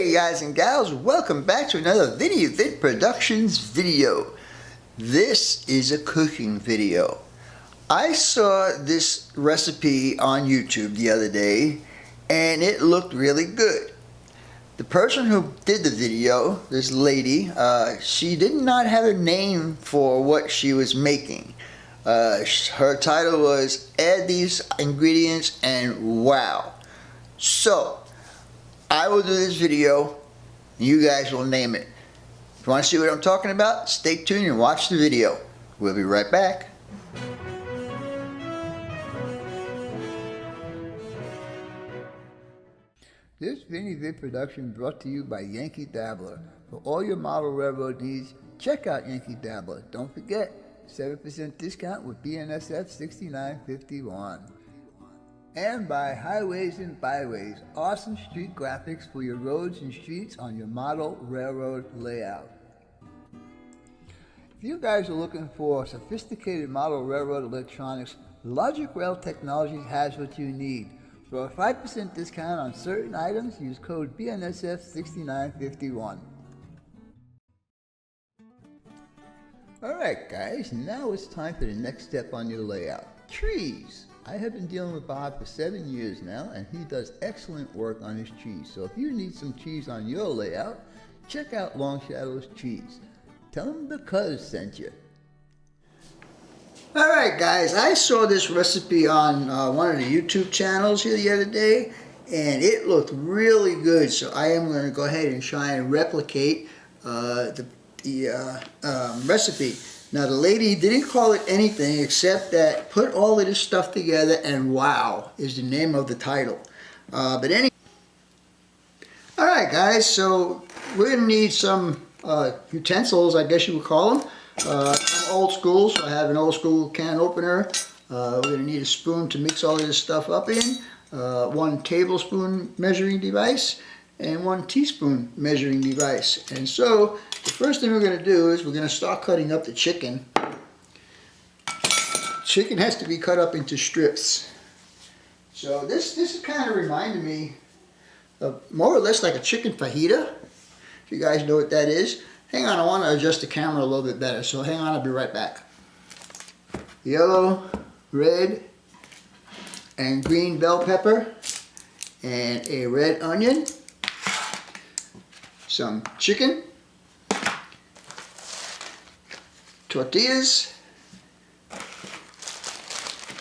Hey guys and gals, welcome back to another Vid Productions video. This is a cooking video. I saw this recipe on YouTube the other day and it looked really good. The person who did the video, this lady, she did not have a name for what she was making. Her title was "Add these ingredients and wow." So I will do this video, and you guys will name it. If you want to see what I'm talking about, stay tuned and watch the video. We'll be right back. This Vid production brought to you by Yankee Dabbler. For all your model railroad needs, check out Yankee Dabbler. Don't forget, 7% discount with BNSF 6951. And by Highways and Byways, awesome street graphics for your roads and streets on your model railroad layout. If you guys are looking for sophisticated model railroad electronics, Logic Rail Technologies has what you need. For a 5% discount on certain items, use code BNSF 6951. Alright guys, now it's time for the next step on your layout. Trees. I have been dealing with Bob for 7 years now, and he does excellent work on his trees. So if you need some trees on your layout, check out Long Shadow's Trees. Tell him the Cuzzz sent you. Alright guys, I saw this recipe on one of the YouTube channels here the other day, and it looked really good. So I am going to go ahead and try and replicate the recipe. Now the lady didn't call it anything except that put all of this stuff together and wow is the name of the title. But anyway, alright guys, so we're going to need some utensils, I guess you would call them. I'm old school, so I have an old school can opener. We're going to need a spoon to mix all of this stuff up in, 1 tablespoon measuring device, and 1 teaspoon measuring device. And so the first thing we're going to do is we're going to start cutting up the chicken. Chicken has to be cut up into strips. So this kind of reminded me of more or less like a chicken fajita, if you guys know what that is. Hang on, I want to adjust the camera a little bit better, so hang on, I'll be right back. Yellow, red, and green bell pepper, and a red onion, some chicken, tortillas,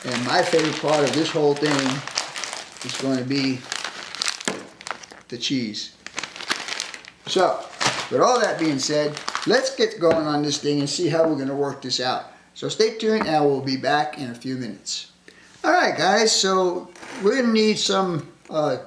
and my favorite part of this whole thing is going to be the cheese. So, with all that being said, let's get going on this thing and see how we're going to work this out. So stay tuned and we'll be back in a few minutes. Alright guys, so we're going to need some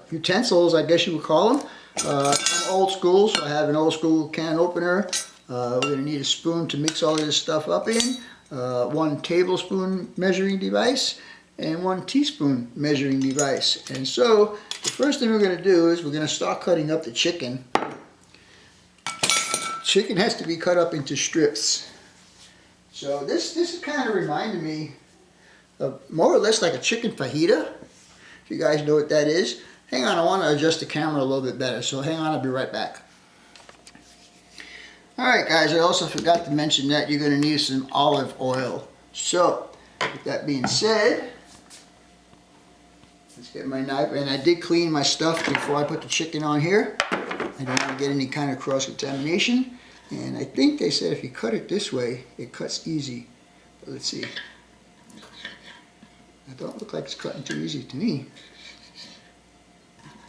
utensils, I guess you would call them. I'm old school, so I have an old school can opener. We're going to need a spoon to mix all of this stuff up in, 1 tablespoon measuring device, and 1 teaspoon measuring device. And so the first thing we're going to do is we're going to start cutting up the chicken. Chicken has to be cut up into strips. So this kind of reminded me of more or less like a chicken fajita, if you guys know what that is. Hang on, I want to adjust the camera a little bit better, so hang on, I'll be right back. Alright guys, I also forgot to mention that you're going to need some olive oil. So, with that being said, let's get my knife, and I did clean my stuff before I put the chicken on here. I don't want to get any kind of cross-contamination. And I think they said if you cut it this way, it cuts easy. But let's see. It don't look like it's cutting too easy to me.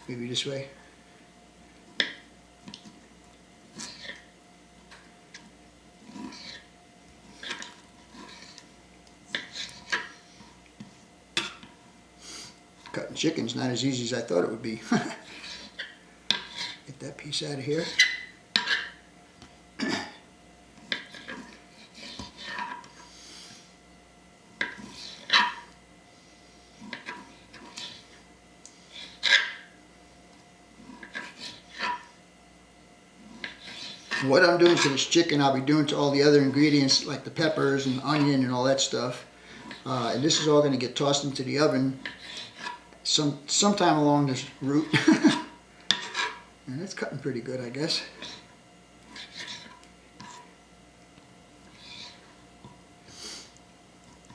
Maybe this way. Cutting chicken's not as easy as I thought it would be. Get that piece out of here. What I'm doing to this chicken, I'll be doing to all the other ingredients like the peppers and onion and all that stuff. And this is all going to get tossed into the oven sometime along this route. And it's cutting pretty good, I guess.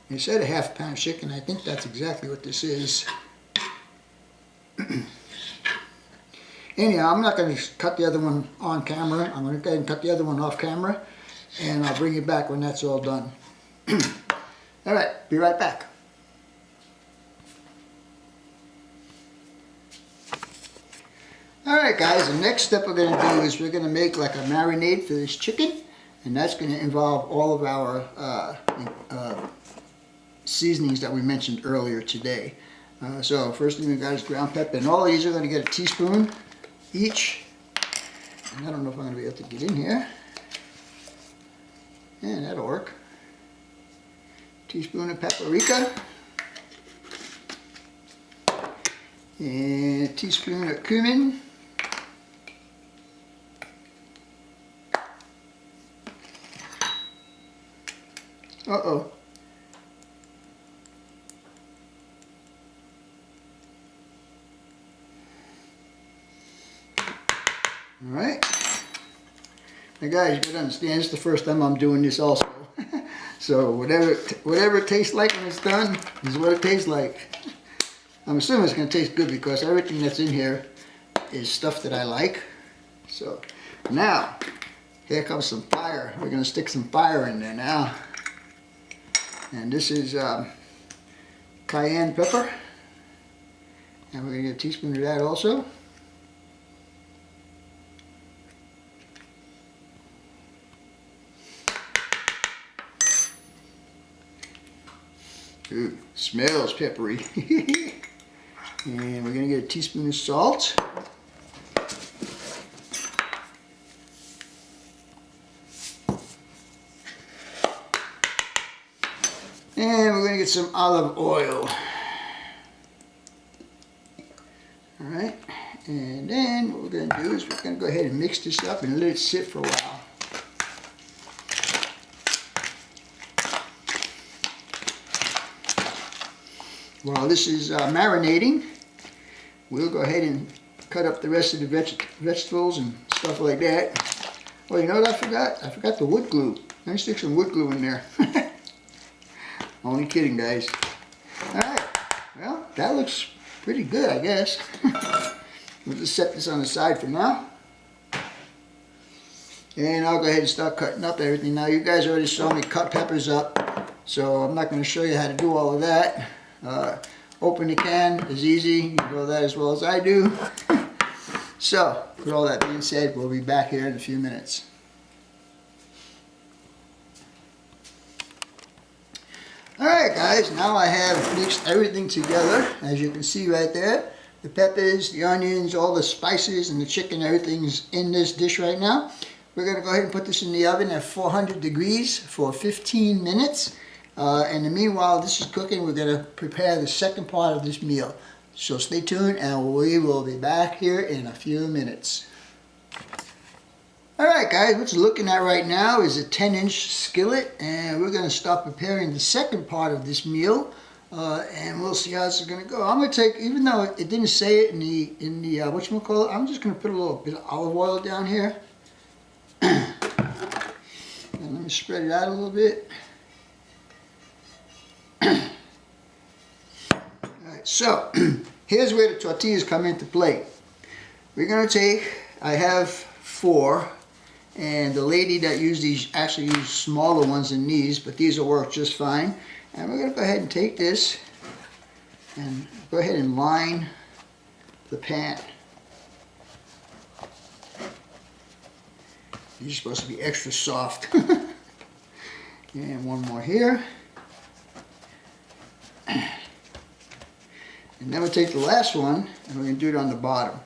They said a half pound chicken. I think that's exactly what this is. Anyhow, I'm not going to cut the other one on camera. I'm going to go ahead and cut the other one off camera. And I'll bring you back when that's all done. Alright, be right back. Alright guys, the next step we're going to do is we're going to make like a marinade for this chicken. And that's going to involve all of our seasonings that we mentioned earlier today. So first thing we got is ground pepper. And all of these are going to get a teaspoon each. And I don't know if I'm going to be able to get in here. And that'll work. Teaspoon of paprika. And a teaspoon of cumin. Uh-oh. Alright. Now guys, you gotta understand, it's the first time I'm doing this also. So whatever it tastes like when it's done is what it tastes like. I'm assuming it's gonna taste good because everything that's in here is stuff that I like. So now, here comes some fire. We're gonna stick some fire in there now. And this is cayenne pepper. And we're gonna get a teaspoon of that also. Ooh, smells peppery. And we're going to get a teaspoon of salt. And we're going to get some olive oil. Alright, and then what we're going to do is we're going to go ahead and mix this up and let it sit for a while. While this is marinating, we'll go ahead and cut up the rest of the vegetables and stuff like that. Oh, you know what I forgot? I forgot the wood glue. Let me stick some wood glue in there. Only kidding, guys. Alright, well, that looks pretty good, I guess. We'll just set this on the side for now. And I'll go ahead and start cutting up everything. Now, you guys already saw me cut peppers up, so I'm not going to show you how to do all of that. Open the can is easy. You know that as well as I do. So, with all that being said, we'll be back here in a few minutes. Alright guys, now I have mixed everything together. As you can see right there, the peppers, the onions, all the spices and the chicken, everything's in this dish right now. We're going to go ahead and put this in the oven at 400 degrees for 15 minutes. And in the meanwhile this is cooking, we're going to prepare the second part of this meal. So stay tuned and we will be back here in a few minutes. Alright guys, what you're looking at right now is a 10-inch skillet, and we're going to start preparing the second part of this meal. And we'll see how this is going to go. I'm going to take, even though it didn't say it in the whatchamacallit, I'm just going to put a little bit of olive oil down here. And let me spread it out a little bit. Alright, so here's where the tortillas come into play. We're going to take, I have 4, and the lady that used these actually used smaller ones than these, but these will work just fine. And we're going to go ahead and take this and go ahead and line the pan. These are supposed to be extra soft. And one more here. And then we'll take the last one and we're going to do it on the bottom.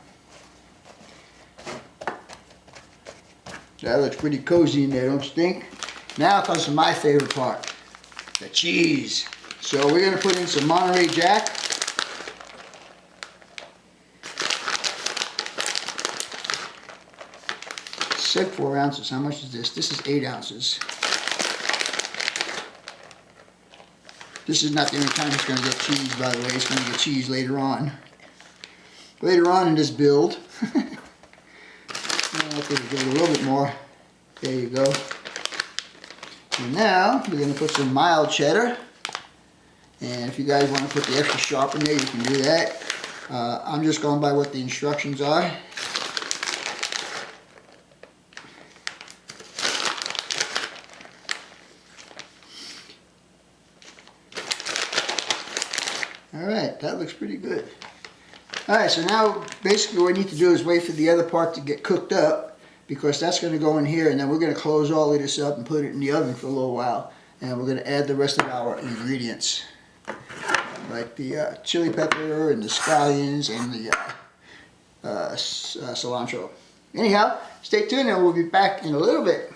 That looks pretty cozy in there, don't you think? Now comes to my favorite part, the cheese. So we're going to put in some Monterey Jack. It said 4 ounces. How much is this? This is 8 ounces. This is not the only time it's going to get cheese, by the way. It's going to get cheese later on. Later on in this build. Okay, give it a little bit more. There you go. And now we're going to put some mild cheddar. And if you guys want to put the extra sharp in there, you can do that. I'm just going by what the instructions are. Alright, that looks pretty good. Alright, so now basically what we need to do is wait for the other part to get cooked up, because that's going to go in here, and then we're going to close all of this up and put it in the oven for a little while. And we're going to add the rest of our ingredients, like the chili pepper and the scallions and the cilantro. Anyhow, stay tuned and we'll be back in a little bit.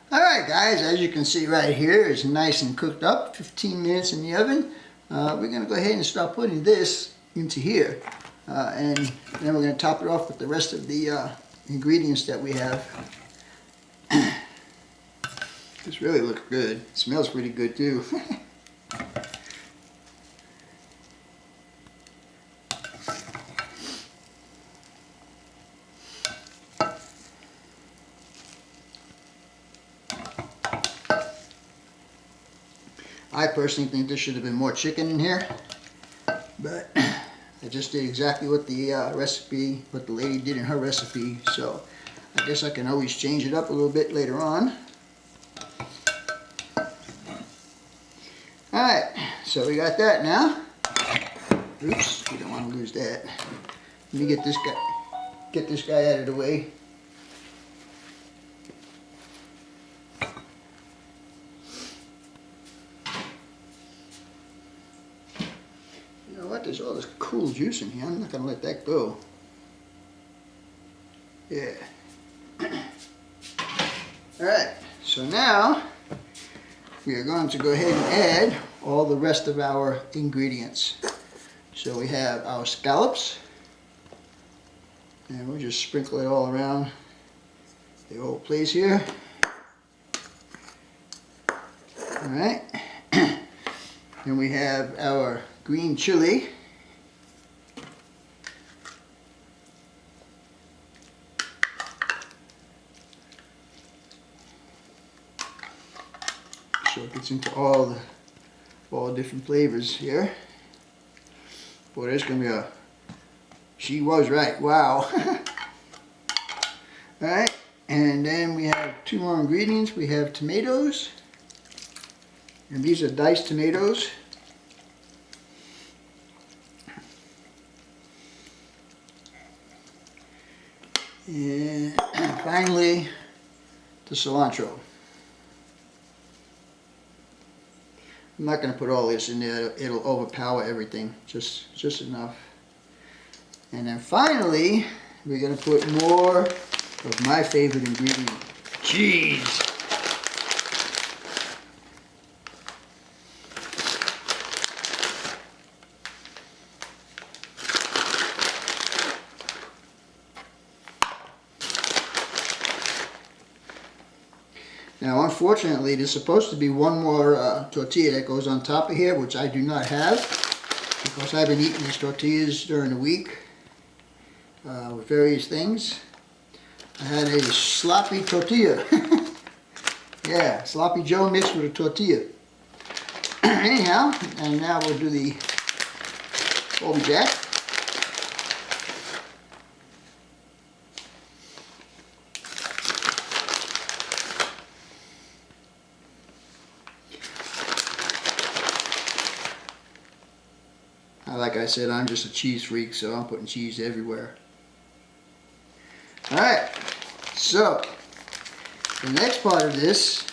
Alright guys, as you can see right here, it's nice and cooked up, 15 minutes in the oven. We're going to go ahead and start putting this into here. And then we're going to top it off with the rest of the ingredients that we have. This really looks good. It smells pretty good too. I personally think there should have been more chicken in here, but I just did exactly what the recipe, what the lady did in her recipe, so I guess I can always change it up a little bit later on. Alright, so we got that now. Oops, we don't want to lose that. Let me get this guy out of the way. You know what, there's all this cool juice in here. I'm not going to let that go. Yeah. Alright, so now we are going to go ahead and add all the rest of our ingredients. So we have our scallops, and we'll just sprinkle it all around the whole place here. Alright, and we have our green chili. So it gets into all different flavors here. Boy, there's gonna be a. She was right. Wow. All right, and then we have two more ingredients. We have tomatoes, and these are diced tomatoes. And finally, the cilantro. I'm not going to put all this in there, it'll overpower everything, just enough. And then finally, we're going to put more of my favorite ingredient, cheese. Now unfortunately there's supposed to be one more tortilla that goes on top of here, which I do not have, because I've been eating these tortillas during the week with various things. I had a sloppy tortilla. Yeah, sloppy Joe mixed with a tortilla. Anyhow, and now we'll do the Colby Jack. Like I said, I'm just a cheese freak, so I'm putting cheese everywhere. Alright, so the next part of this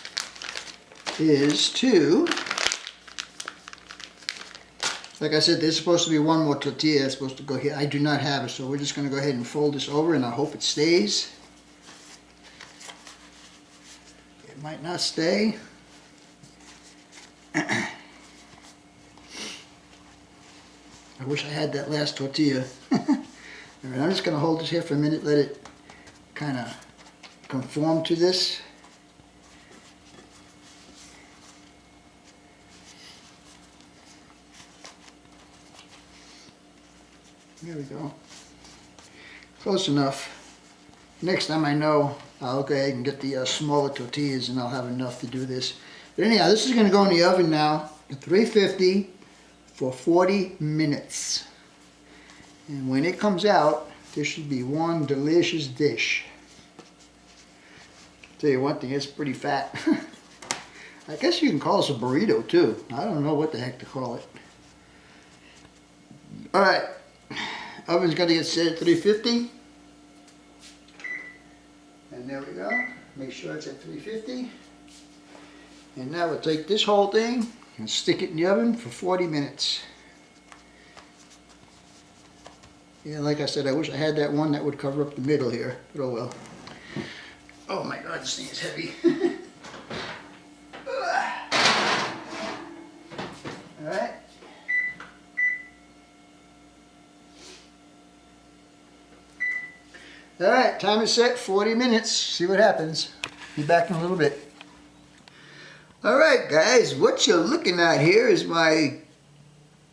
is to, like I said, there's supposed to be one more tortilla that's supposed to go here. I do not have it, so we're just going to go ahead and fold this over, and I hope it stays. It might not stay. I wish I had that last tortilla. Alright, I'm just going to hold this here for a minute, let it kind of conform to this. There we go. Close enough. Next time I know, I'll go ahead and get the smaller tortillas and I'll have enough to do this. But anyhow, this is going to go in the oven now at 350 for 40 minutes. And when it comes out, this should be one delicious dish. Tell you one thing, it's pretty fat. I guess you can call this a burrito too. I don't know what the heck to call it. Alright, oven's going to get set at 350. And there we go. Make sure it's at 350. And now we'll take this whole thing and stick it in the oven for 40 minutes. Yeah, like I said, I wish I had that one that would cover up the middle here, but oh well. Oh my God, this thing is heavy. Alright. Alright, time is set, 40 minutes. See what happens. Be back in a little bit. Alright guys, what you're looking at here is my,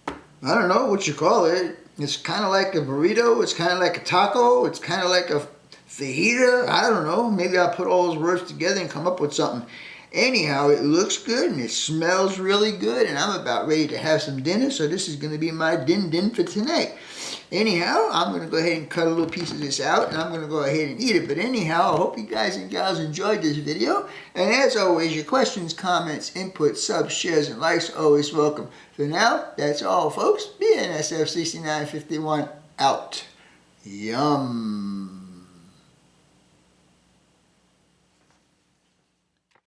I don't know what you call it. It's kind of like a burrito, it's kind of like a taco, it's kind of like a fajita. I don't know, maybe I'll put all those words together and come up with something. Anyhow, it looks good and it smells really good and I'm about ready to have some dinner, so this is going to be my din for tonight. Anyhow, I'm going to go ahead and cut a little piece of this out and I'm going to go ahead and eat it. But anyhow, I hope you guys and gals enjoyed this video. And as always, your questions, comments, input, subs, shares, and likes are always welcome. For now, that's all folks. BNSF6951 out. Yum.